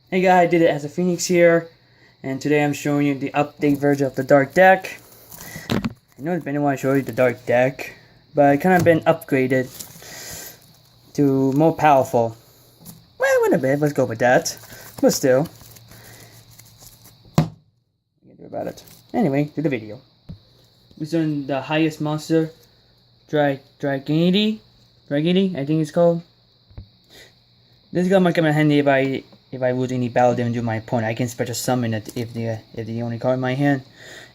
Hey guys, I did it as a Phoenix here, and today I'm showing you the update version of the Dark deck. I know it's been a while I showed you the Dark deck, but it kind of been upgraded to more powerful. Well, wait a bit, let's go with that. But still, what can I do about it? Anyway, to the video. We're doing the highest monster, Dragonity, I think it's called. This gun might come in handy if I lose any battle damage to my opponent. I can special summon it if the only card in my hand.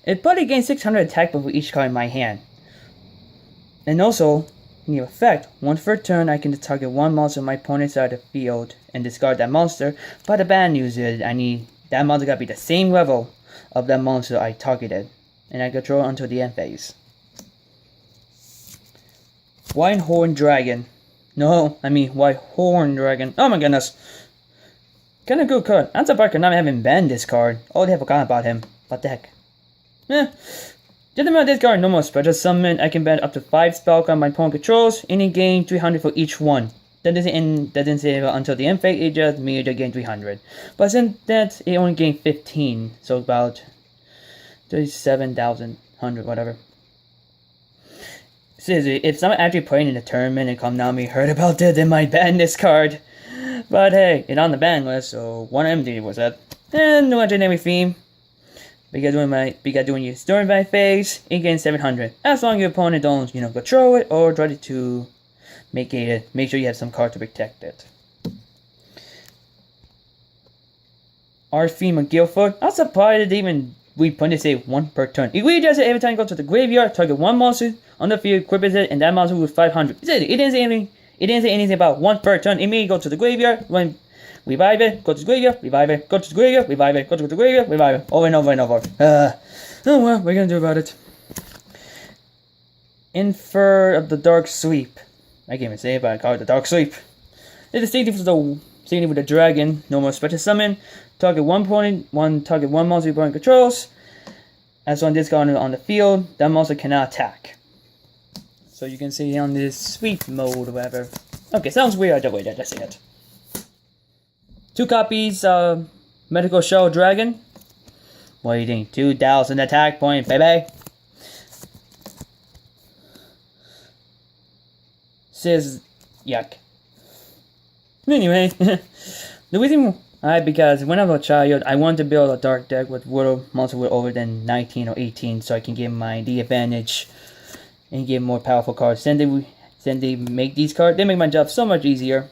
It probably gains 600 attack for each card in my hand. And also, in the effect, once per turn I can target one monster on my opponent's side of the field and discard that monster. But the bad news is I need that monster gotta be the same level of that monster I targeted. And I control until the end phase. White Horn Dragon. No, I mean White Horn Dragon. Oh my goodness. Kinda good card. I'm surprised not having banned this card. Oh, they have forgotten about him. What the heck? Just about this card, no more special summon. I can ban up to 5 spell cards my opponent controls. Any gain 300 for each one. That doesn't say until the end phase, it just means they gain 300. But since that, it only gained 15. So about 37,100, whatever. Seriously, if someone actually playing in the tournament and come down and heard about it, they might ban this card. But hey, it's on the ban list, so one empty was that. And no legendary theme. Because doing your story by phase, it gains 700. As long as your opponent don't, control it or try to make sure you have some card to protect it. Our theme of Guildford. I'm surprised that even we put it say 1 per turn. If we just say every time you go to the graveyard, target one monster on the field, equip it, and that monster with 500. It didn't say anything. It didn't say anything about 1 per turn. It may go to the graveyard, when revive it, go to the graveyard, revive it, go to the graveyard, revive it, go to the graveyard, revive it, over and over and over. Oh well, what are you gonna do about it? Infer of the Dark Sleep. I can't even say it, but I call it the Dark Sleep. It's the same with the dragon. No more special summon. Target one monster your opponent controls. As on discard on the field, that monster cannot attack. So you can see on this sweep mode or whatever. Okay, sounds weird the way that I say it. 2 copies of Medical Shell Dragon. What do you think? 2,000 attack point, baby. Says yuck. Anyway, the reason because when I was a child, I wanted to build a dark deck with monsters with over than 19 or 18, so I can get the advantage and get more powerful cards. Then they make these cards, they make my job so much easier.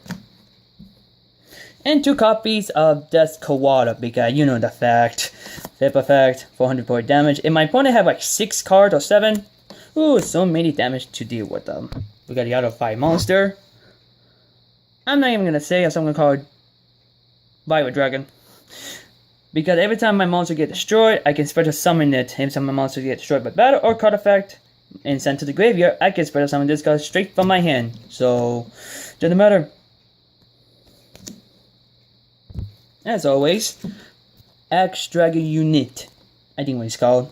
And 2 copies of Death Kawada, because you know the fact. Flip effect, 400 point damage. If my opponent have like 6 cards or 7, ooh, so many damage to deal with them. We got the other 5 monster. I'm not even gonna say it, so I'm gonna call it Violet Dragon. Because every time my monster get destroyed, I can special summon it. Every time my monster get destroyed by battle or card effect and sent to the graveyard, I can special summon this card straight from my hand. So, doesn't matter. As always, Axe Dragon Unit. I think what it's called.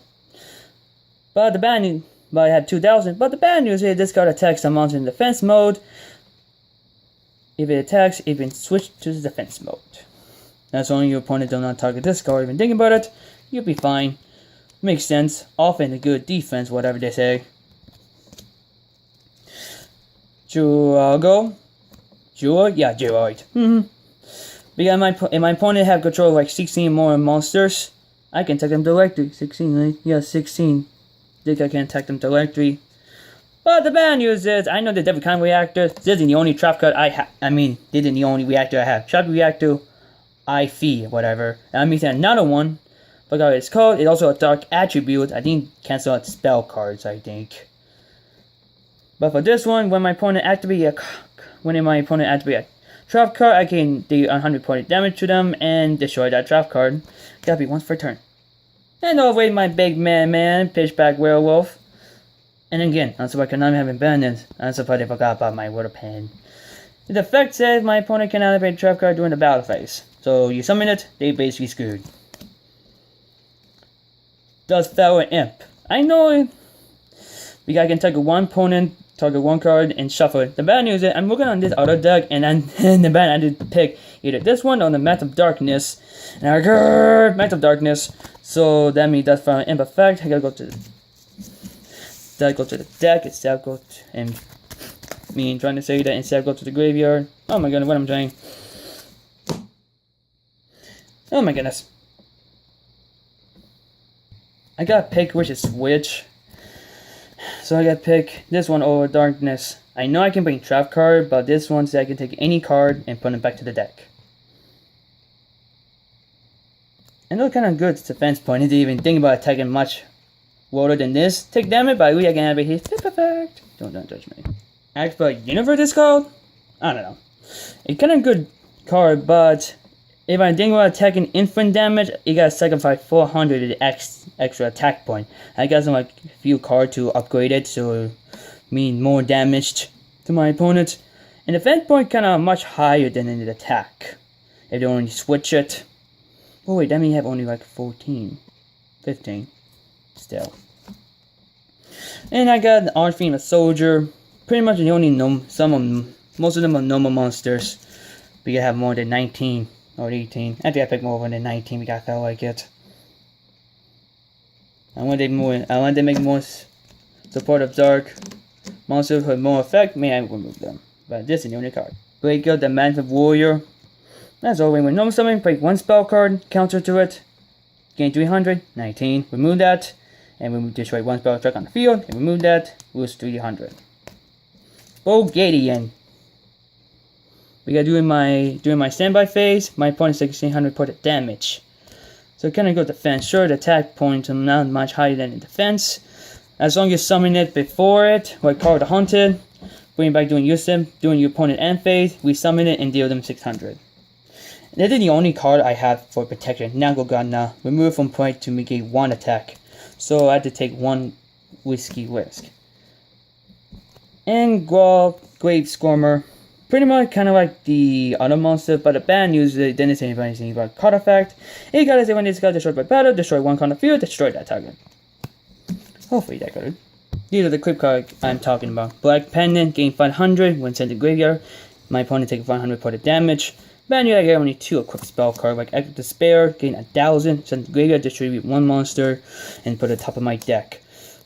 But I have 2,000. But the bad news is this card attacks the monster in defense mode. If it attacks, it can switch to the defense mode. As long as your opponent does not target this card, even thinking about it, you'll be fine. Makes sense. Often a good defense, whatever they say. Jewel. Yeah, Jewel. Because if my opponent have control of like 16 more monsters, I can attack them directly. 16, right? Yeah, 16. Think I can attack them directly. But the bad news is, I know the different kind of reactors. This isn't the only trap card I have. This isn't the only reactor I have. Trap reactor, I-Fee, whatever. And I'm using another one. Forgot what it's called. It's also a dark attribute. I think cancel out spell cards, I think. But for this one, when my opponent activates a trap card, I can do 100 point damage to them and destroy that trap card. Gotta be once per turn. And over my big man, Pitchback Werewolf. And again, I'm surprised I'm having banned it. I'm surprised I forgot about my water pen. The effect says my opponent can activate a trap card during the battle phase. So you summon it, they basically screwed. Does Feral Imp. I know because I can target one opponent target one card, and shuffle it. The bad news is I'm looking on this other deck, and then in the bad I did pick either this one or the Mat of Darkness. And I got Mat of Darkness, so that means that's from Imp Effect. I gotta go to the deck instead of go to, and trying to say that instead of go to the graveyard. Oh my goodness, what I'm doing. Oh my goodness. I gotta pick which is which. So I gotta pick this one over Darkness. I know I can bring trap card, but this one says I can take any card and put it back to the deck. And those kind of good defense point. I didn't even think about attacking much lower than this. Take damage, but I can have it here. Perfect. Don't judge me. Expert Universe is called? I don't know. It's kind of good card, but if I think about attacking infinite damage, you gotta sacrifice 400 extra attack point. I got some like few cards to upgrade it, so mean more damage to my opponent. And the defense point kind of much higher than in the attack. If they only switch it. Oh wait, that means you have only like 14, 15, still. And I got an Archfiend, a Soldier. Pretty much the only most of them are normal monsters. We gotta have more than 19 or 18. Actually, I picked more than 19 because I felt like it. I want to make more supportive dark monsters with more effect. May I remove them? But this is the only card. Break out the Sparkman Warrior. As always, when normal summon, break one spell card, counter to it, gain 300, 19, remove that, and we destroy one spell track on the field, and remove that, lose 300. Bogadian. We got during my standby phase, my opponent takes 1600 point of damage. So kind of go defense. Sure, the attack points are not much higher than the defense. As long as you summon it before it, like Call the Hunted, bring it back during your opponent end phase, we summon it and deal them 600. That is the only card I have for protection. Nagogana, remove from play to make a 1 attack. So I had to take 1 whiskey risk. And Grave Scormer. Pretty much kind of like the other monster, but the bad news is it didn't say anything about card effect. It gotta say when this got destroyed by battle, destroy 1 card on the field, destroy that target. Hopefully that got it. These are the quick cards I'm talking about. Black Pendant, gain 500 when sent to graveyard. My opponent takes 500 point of damage. Bad news, I get only 2 equipped spell cards, like Act of Despair, gain 1000, send to graveyard, distribute 1 monster, and put it top of my deck.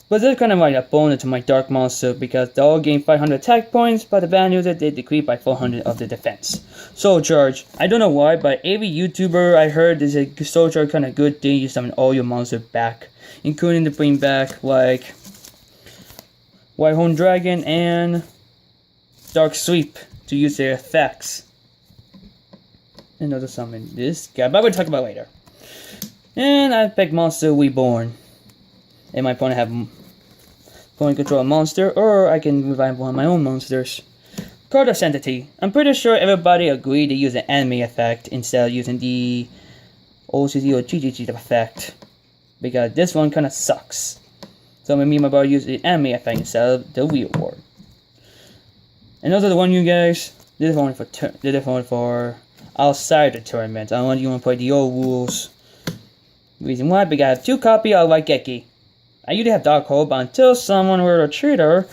But this is kind of like a bonus to my dark monster because they all gain 500 attack points, but the bad news is they decrease by 400 of the defense. Soul Charge. I don't know why, but every YouTuber I heard is a Soul Charge kind of good thing. You summon all your monsters back, including to bring back like Whitehorn Dragon and Dark Sweep to use their effects. Another summon this guy, but we'll talk about later. And I picked Monster Reborn. And my opponent have control a monster, or I can revive one of my own monsters. Card of Sanctity. I'm pretty sure everybody agreed to use an enemy effect instead of using the OCC or GGG effect. Because this one kind of sucks. So me and my brother use the enemy effect instead of the real ward. And those are the one you guys. This is only for outside the tournament. I want you to play the old rules. Reason why, because I have 2 copies of Waikiki. I usually have Dark Hole, but until someone were a cheater,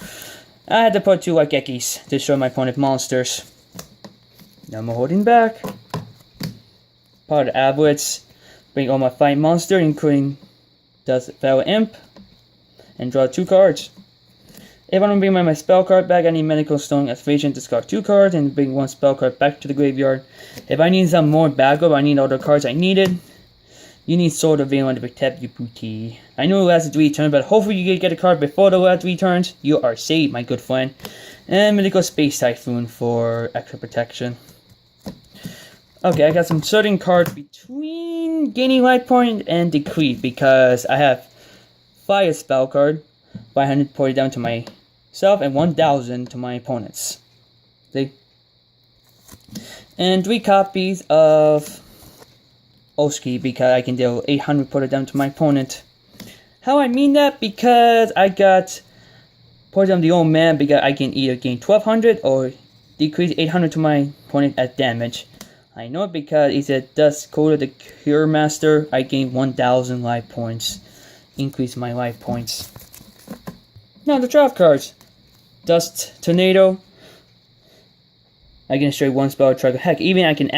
I had to put 2 Waikikis to destroy my opponent's monsters. No more holding back. Part of the Ablets. Bring all my fight monster, including the Fellow Imp, and draw 2 cards. If I want to bring my spell card back, I need Medical Stone Activation to discard 2 cards and bring 1 spell card back to the graveyard. If I need some more backup, I need all the cards I needed. You need Sword of Valor to protect your booty. I know it lasts 3 turns, but hopefully you get a card before the last 3 turns. You are saved, my good friend. And Mythical Space Typhoon for extra protection. Okay, I got some certain cards between gaining life point and decrease because I have Fire spell card, 500 point down to myself and 1000 to my opponents. See? And 3 copies of Oski because I can deal 800 put it down to my opponent. How I mean that? Because I got put down the old man because I can either gain 1200 or decrease 800 to my opponent as damage. I know it because it said Dust Coated the Cure Master. I gain 1000 life points. Increase my life points. Now the draft cards. Dust Tornado. I can destroy one spell tracker. Heck, even I can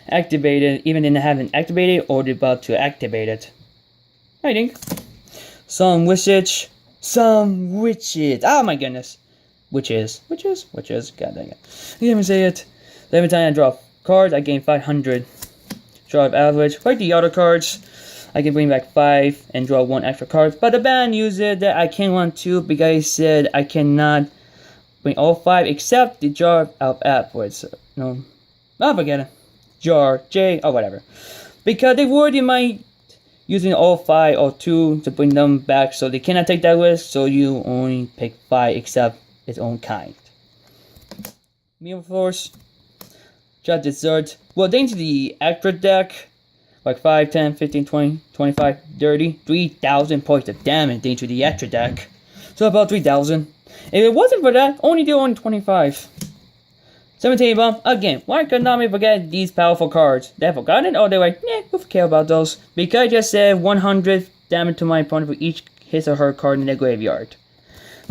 activate it, even if I haven't activated or about to activate it. I think. Some witches. Oh my goodness. Witches. God dang it. I can't even say it. Every time I draw cards, I gain 500. Draw average. Like the other cards, I can bring back 5 and draw 1 extra card. But the ban uses that I can't want to because I said I cannot bring all 5 except the jar of average. No, I'll forget it. Jar, J, or whatever. Because they worried you might using all 5 or 2 to bring them back, so they cannot take that risk, so you only pick 5 except its own kind. Meal Force. Draw Dessert. Well, thanks to the extra deck, like 5, 10, 15, 20, 25, 30, 3,000 points of damage thanks to the extra deck. So about 3,000. If it wasn't for that, only do only 25. 17 bomb. Again, why could Nami forget these powerful cards? They have forgotten, or they're like, who care about those? Because I just said 100 damage to my opponent for each his or her card in their graveyard.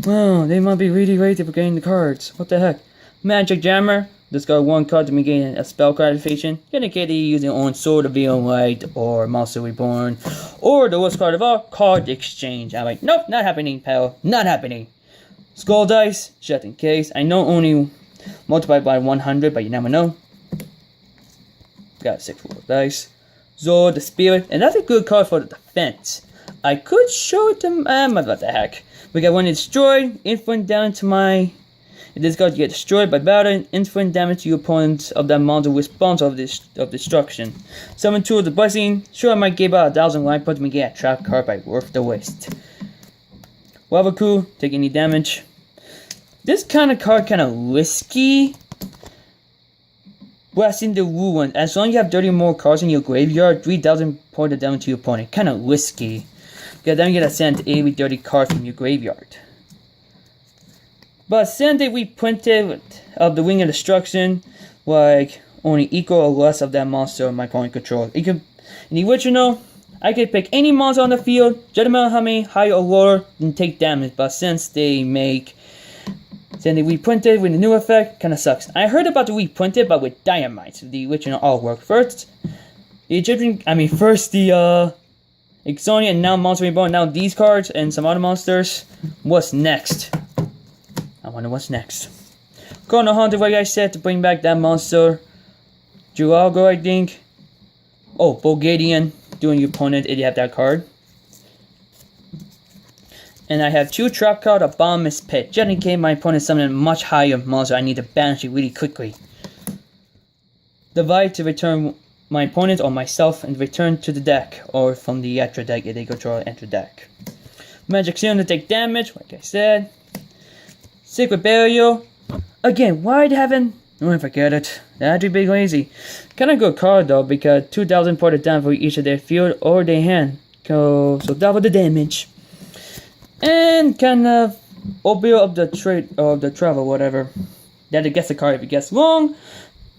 Wow, they must be really great for getting the cards. What the heck? Magic Jammer. Discard 1 card to begin a spell card activation. Indicate that you're using on Sword of Beyond Light or Monster Reborn. Or the worst card of all, Card Exchange. I'm like, nope, not happening, pal. Not happening. Skull Dice, just in case. I know only multiplied by 100, but you never know. Got 6 more dice. Zord the Spirit, and that's a good card for the defense. I could show it to what the heck. We got one destroyed, inflict damage to my. If this card get destroyed by battle, inflict damage to your opponent of that monster response of destruction. Summon 2 of the blessing. Sure, I might give out 1,000 life points to get a trap card, but worth the waste. Wabaku, take any damage. This kind of card kind of risky. Blessing the Ruin. As long as you have 30 more cards in your graveyard, 3,000 points of damage to your opponent. Kind of risky. Because then you get to send every 30 cards from your graveyard. But since they reprinted of the Ring of Destruction, like only equal or less of that monster my opponent controls. It could, in the original, I could pick any monster on the field, judge them out how many higher or lower, and take damage. But since they reprinted with the new effect, kinda sucks. I heard about the reprinted, but with Dynamite, the original artwork. First, the Exonia, and now Monster Reborn, now these cards, and some other monsters. What's next? I wonder what's next. Chrono Hunter, like I said, to bring back that monster. Jurago, I think. Oh, Bulgarian, doing your opponent if you have that card. And I have 2 trap cards, a Bottomless Pit. Just in case my opponent summons a much higher monster, I need to banish it really quickly. Divide to return my opponent or myself and return to the deck, or from the extra deck if they control an extra deck. Magic Seal to take damage, like I said. Secret Burial. Again, why haven't... Oh, forget it. That'd be lazy. Kinda good card though, because 2,000 points of damage for each of their field or their hand. So double the damage. And kind of open up the trade or the travel, whatever. That it gets the card if it gets wrong.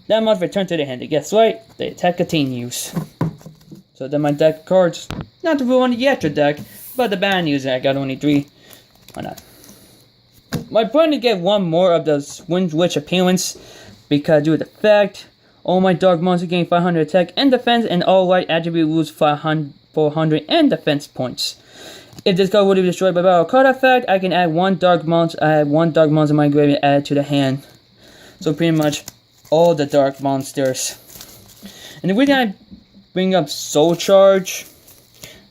That must return to the hand. It gets right, the attack continues. So then my deck cards, not to ruin the extra deck, but the ban user, I got only 3. Why not? My point to get 1 more of the Wind Witch appearance, because due to the fact, all my dark monsters gain 500 attack and defense, and all white attribute lose 400 and defense points. If this card would be destroyed by battle card effect, I can add 1 dark monster. I have 1 dark monster in my graveyard added to the hand. So pretty much all the dark monsters. And the reason I bring up Soul Charge,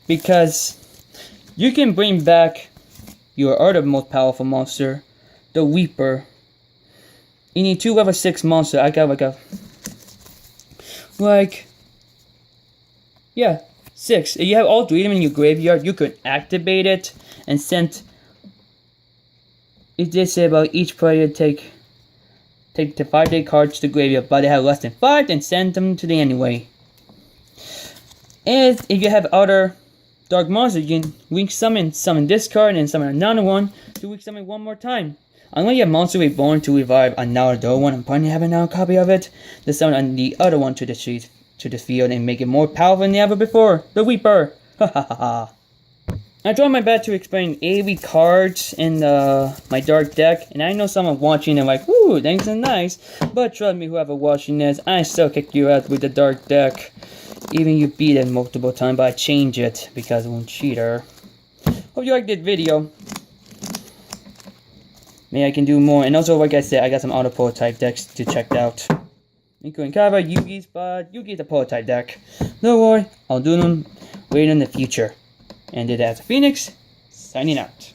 because you can bring back your other most powerful monster, the Weeper. You need 2 level 6 monsters. I got yeah, 6. If you have all 3 of them in your graveyard, you could activate it and send. It did say about each player take the 5-day cards to the graveyard, but they have less than 5, then send them to the anyway. And if you have other dark monsters, you can weak summon this card and summon another one to weak summon 1 more time. Unless you have Monster Reborn to revive another one, I'm probably having another copy of it. To summon the other one to the field and make it more powerful than ever before. The Weeper! Ha ha ha ha. I tried my best to explain AV cards in my dark deck, and I know someone watching and like, ooh, thanks and nice. But trust me, whoever watching this, I still kick you out with the dark deck. Even you beat it multiple times, but I change it because I'm a cheater. Hope you liked this video. Maybe I can do more. And also, like I said, I got some auto prototype decks to check out. Including Kava, Yugi's, but Yugi's a prototype deck. Don't worry, I'll do them later in the future. And did as Phoenix, signing out.